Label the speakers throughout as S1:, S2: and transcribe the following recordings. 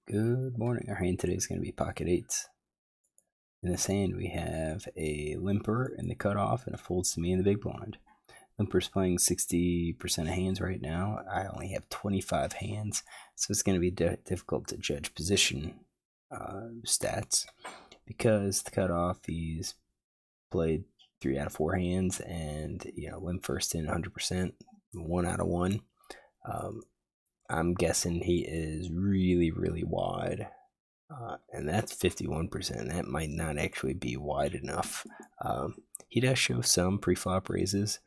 S1: Good morning. Our hand today is going to be pocket eights. In this hand, we have a limper in the cutoff and a folds to me in the big blind. Limper's playing 60% of hands right now. I only have 25 hands, so it's going to be difficult to judge position stats because the cutoff, he's played 3 out of 4 hands, and limp first in 100%, 1 out of 1. I'm guessing he is really, really wide. And that's 51%. That might not actually be wide enough. He does show some pre-flop raises,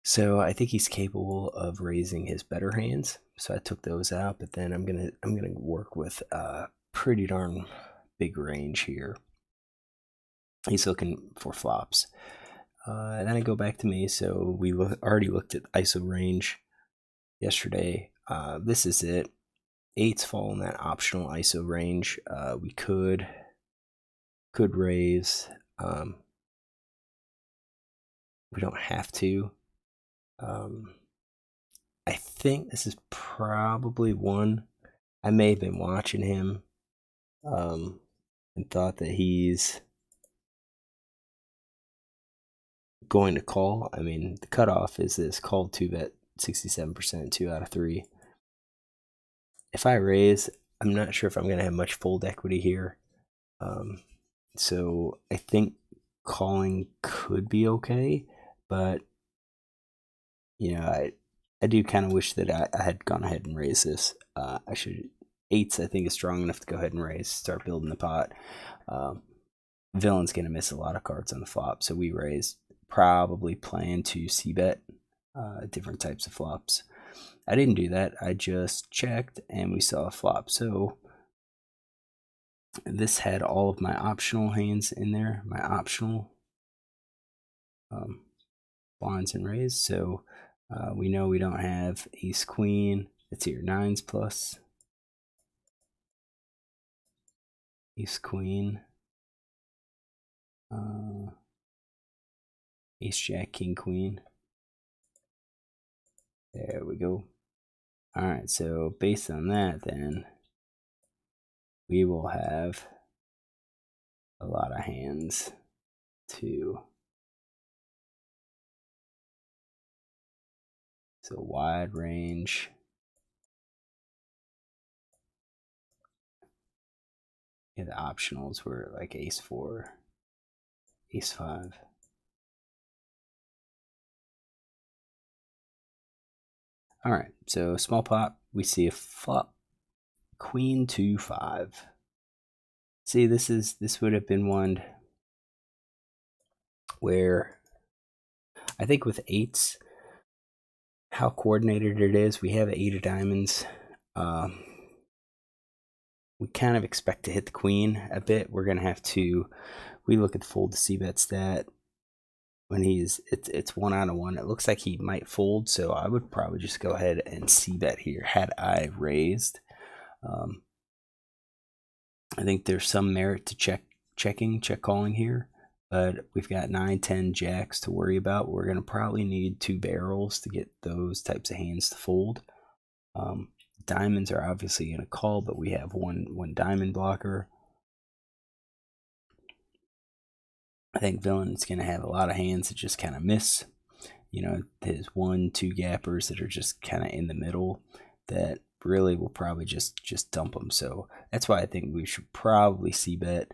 S1: so I think he's capable of raising his better hands. So I took those out, but then I'm gonna work with a pretty darn big range here. He's looking for flops. And then I go back to me. So we already looked at ISO range yesterday. This is it. Eights fall in that optional ISO range. We could raise. We don't have to. I think this is probably one. I may have been watching him and thought that he's going to call. I mean, the cutoff is this: called 2-bet 67%, 2 out of 3. If I raise, I'm not sure if I'm going to have much fold equity here. So I think calling could be okay, but I do kind of wish that I had gone ahead and raised this. I should. Eights, I think, is strong enough to go ahead and raise, start building the pot. Villain's going to miss a lot of cards on the flop, so we raise. Probably plan to c-bet different types of flops. I didn't do that. I just checked, and we saw a flop. So this had all of my optional hands in there, my optional blinds and raise. So we know we don't have ace queen. It's here, nines plus ace queen, ace jack king queen. There we go. All right, so based on that, then we will have a lot of hands too. So wide range. Yeah, the optionals were like ace 4, ace 5. All right, so small pot, we see a flop, queen 2-5. See, this would have been one where I think with eights, how coordinated it is. We have 8 of diamonds. We kind of expect to hit the queen a bit. We're gonna have to. We look at the fold to c-bet stat. When it's 1 out of 1, it looks like he might fold, so I would probably just go ahead and c-bet here had I raised. I think there's some merit to check calling here, but we've got 9, 10 jacks to worry about. We're going to probably need 2 barrels to get those types of hands to fold. Diamonds are obviously going to call, but we have one diamond blocker. I think Villain's going to have a lot of hands that just kind of miss. His 1, 2 gappers that are just kind of in the middle that really will probably just dump them. So that's why I think we should probably c-bet,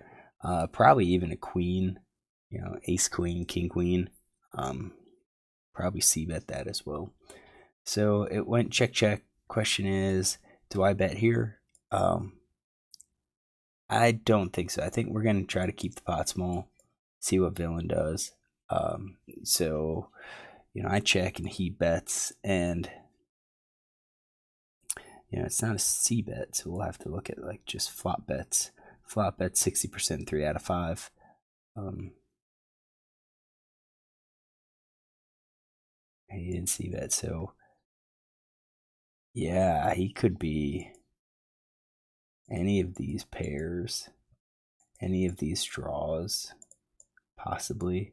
S1: probably even a queen, ace queen, king queen, probably c-bet that as well. So it went check check. Question is, do I bet here? I don't think so. I think we're going to try to keep the pot small, see what Villain does. So I check and he bets, and it's not a c-bet, so we'll have to look at like just flop bets. Flop bet 60%, 3 out of 5. He didn't c-bet, so yeah, he could be any of these pairs, any of these draws, possibly.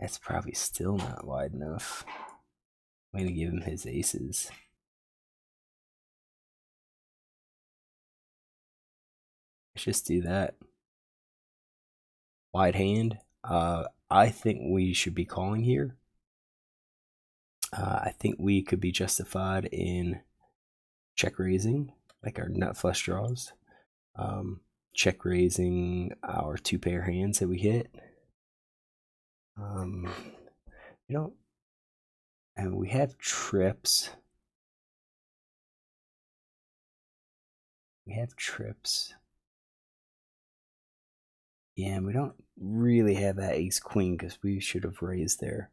S1: That's probably still not wide enough. I'm gonna give him his aces. Let's just do that. Wide hand. I think we should be calling here. I think we could be justified in check raising, like our nut flush draws. Check raising our 2 pair hands that we hit. You know, and we have trips. Yeah, and we don't really have that ace queen because we should have raised there.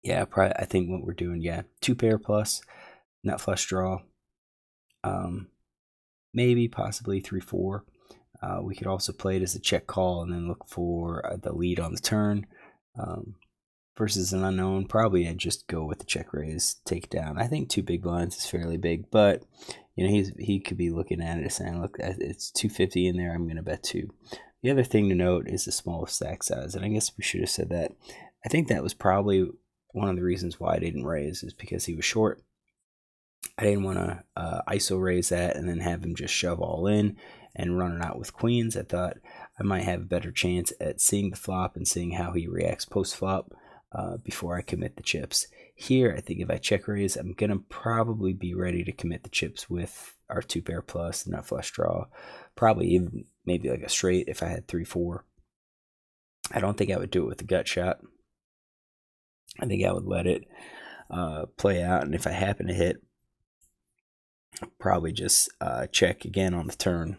S1: Yeah, probably. I think what we're doing, yeah, 2 pair plus nut flush draw. Maybe possibly 3-4. We could also play it as a check call and then look for the lead on the turn. Versus an unknown, probably I'd just go with the check raise, take it down. I think 2 big blinds is fairly big, but you know he could be looking at it saying, look, it's 250 in there. I'm going to bet 2. The other thing to note is the small stack size, and I guess we should have said that. I think that was probably one of the reasons why I didn't raise, is because he was short. I didn't want to ISO raise that and then have him just shove all in and run it out with queens. I thought I might have a better chance at seeing the flop and seeing how he reacts post flop before I commit the chips. Here, I think if I check raise, I'm going to probably be ready to commit the chips with our 2 pair plus, nut flush draw. Probably even maybe like a straight if I had 3-4. I don't think I would do it with the gut shot. I think I would let it play out, and if I happen to hit, probably just check again on the turn.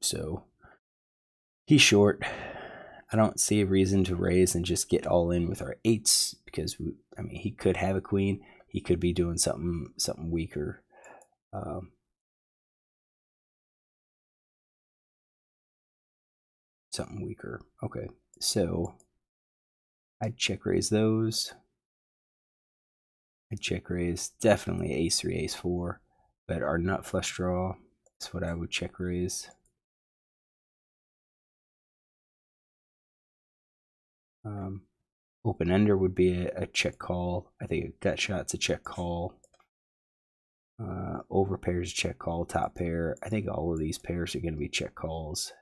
S1: So he's short. I don't see a reason to raise and just get all in with our 8s because he could have a queen. He could be doing something weaker. Something weaker. Okay, so I'd check raise those. I'd check raise definitely ace 3, ace 4, but our nut flush draw is what I would check raise. Open ender would be a check call. I think a gut shot's a check call. Over pairs check call. Top pair. I think all of these pairs are going to be check calls,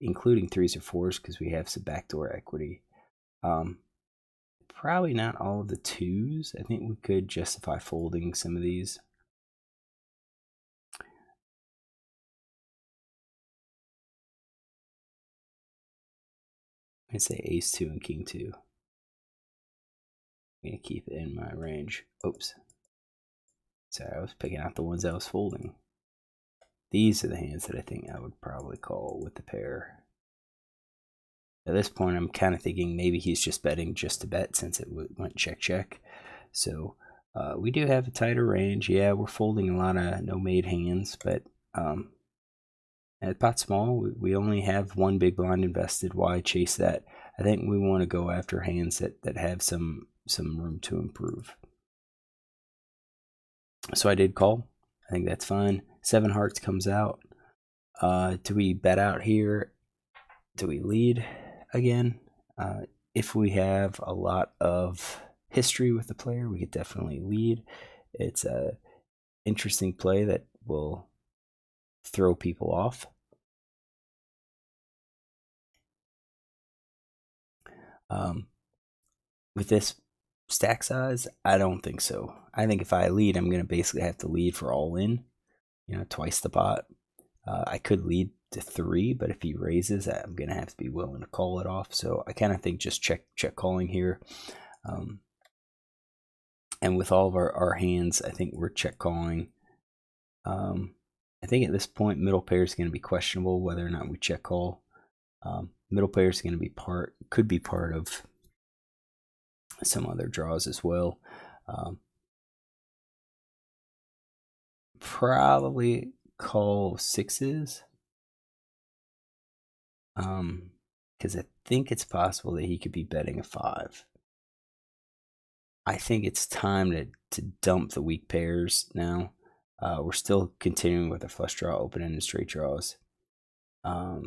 S1: including 3s or 4s because we have some backdoor equity. Probably not all of the 2s. I think we could justify folding some of these. I'd say ace 2 and king 2. I'm going to keep it in my range. Oops. Sorry, I was picking out the ones I was folding. These are the hands that I think I would probably call with the pair. At this point, I'm kind of thinking maybe he's just betting just to bet since it went check. So we do have a tighter range. Yeah, we're folding a lot of no-made hands, but at pot small, we only have 1 big blind invested. Why chase that? I think we want to go after hands that have some room to improve. So I did call. I think that's fine. 7 hearts comes out. Do we bet out here? Do we lead again? If we have a lot of history with the player, we could definitely lead. It's a interesting play that will throw people off. With this stack size, I don't think so. I think if I lead, I'm going to basically have to lead for all in, twice the pot. I could lead to 3, but if he raises, I'm going to have to be willing to call it off. So I kind of think just check calling here. And with all of our hands, I think we're check calling. I think at this point, middle pair is going to be questionable whether or not we check call. Middle pair is going to be could be part of some other draws as well. Probably call 6s. Because I think it's possible that he could be betting a 5. I think it's time to dump the weak pairs now. We're still continuing with our flush draw, open-ended straight draws.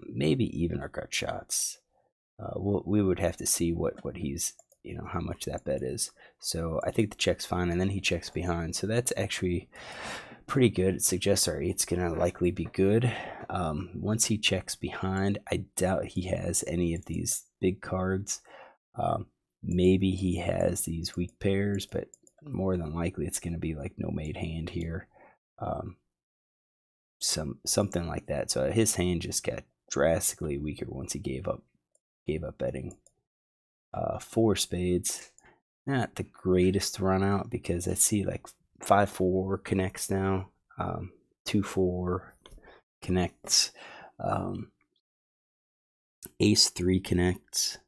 S1: maybe even our gut shots. We would have to see what he's, how much that bet is. So I think the check's fine, and then he checks behind. So that's actually pretty good. It suggests our eight's gonna likely be good. Once he checks behind, I doubt he has any of these big cards. Maybe he has these weak pairs, but more than likely it's gonna be like no made hand here. Something like that. So his hand just got drastically weaker once he gave up betting. 4 spades, not the greatest run out, because I see like 5-4 connects now, 2-4 connects, ace-3 connects,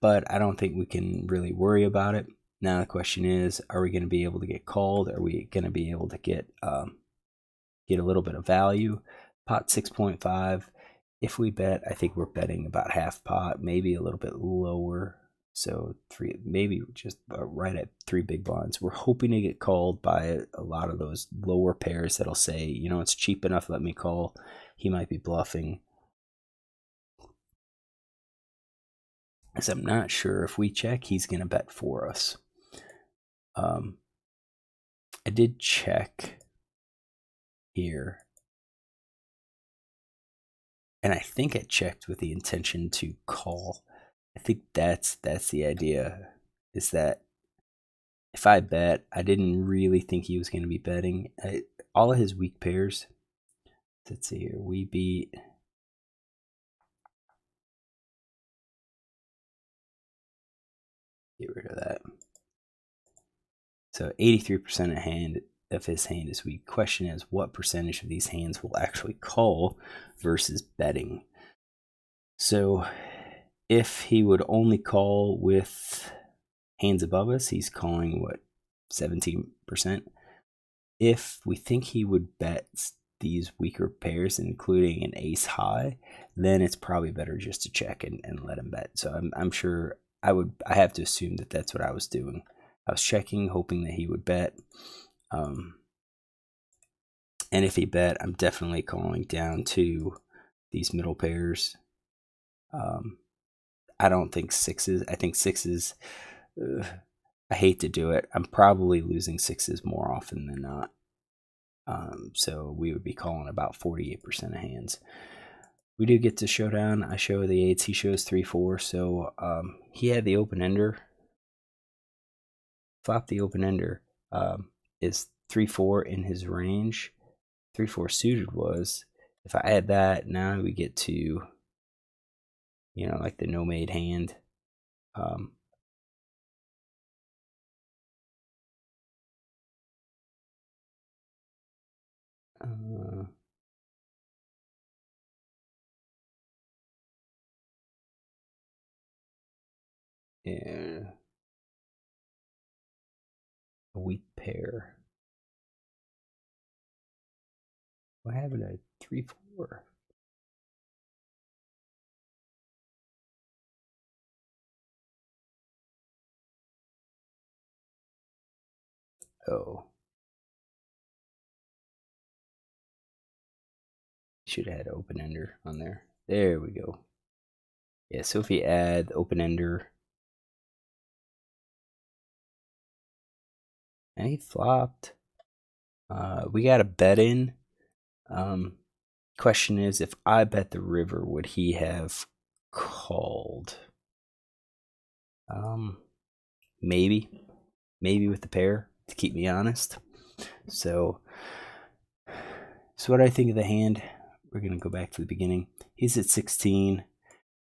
S1: but I don't think we can really worry about it. Now the question is, are we going to be able to get called? Are we going to be able to get a little bit of value? Pot 6.5. If we bet, I think we're betting about half pot, maybe a little bit lower. So maybe just right at 3 big blinds. We're hoping to get called by a lot of those lower pairs that'll say, it's cheap enough, let me call. He might be bluffing. As I'm not sure if we check, he's going to bet for us. I did check here, and I think I checked with the intention to call. I think that's the idea, is that if I bet, I didn't really think he was going to be betting. All of his weak pairs, let's see here, we beat, get rid of that. So 83% of his hand is weak. Question is, what percentage of these hands will actually call versus betting? So if he would only call with hands above us, he's calling, what, 17%? If we think he would bet these weaker pairs, including an ace high, then it's probably better just to check and let him bet. So I'm sure I have to assume that that's what I was doing. I was checking, hoping that he would bet. And if he bet, I'm definitely calling down to these middle pairs. I don't think sixes. I think sixes, I hate to do it. I'm probably losing sixes more often than not. So we would be calling about 48% of hands. We do get to showdown. I show the eights. He shows 3-4. So he had the open ender. Flop the open ender is 3-4 in his range. 3-4 suited was. If I add that, now we get to, like the no made hand. Yeah, a weak pair. What happened to 3-4? Oh. Should have had open ender on there. There we go. Yeah, so if we add open ender, and he flopped. We got a bet in. Question is, if I bet the river, would he have called? Maybe with the pair, to keep me honest. So what I think of the hand, we're gonna go back to the beginning. He's at 16.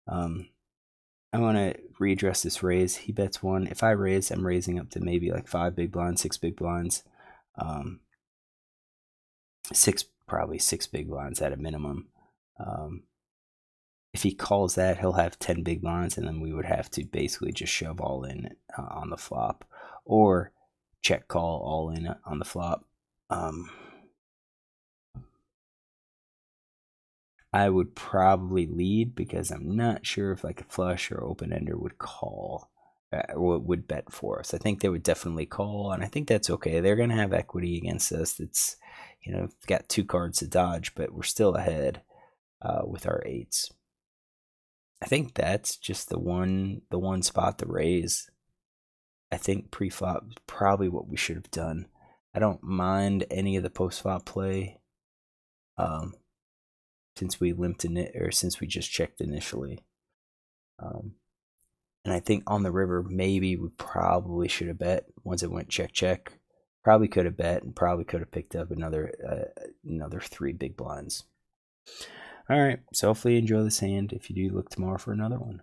S1: I want to readdress this raise. He bets 1. If I raise, I'm raising up to maybe like 5 big blinds, 6 big blinds. Probably 6 big blinds at a minimum. If he calls that, he'll have 10 big blinds, and then we would have to basically just shove all in on the flop, or check call all in on the flop. I would probably lead, because I'm not sure if like a flush or open ender would call, or would bet for us. I think they would definitely call, and I think that's okay. They're going to have equity against us. That's, got 2 cards to dodge, but we're still ahead. with our eights. I think that's just the one spot to raise. I think pre-flop is probably what we should have done. I don't mind any of the post-flop play, since we limped in it, or since we just checked initially. And I think on the river, maybe we probably should have bet once it went check check. Probably could have bet and probably could have picked up another 3 big blinds. All right, so hopefully you enjoy this hand. If you do, look tomorrow for another one.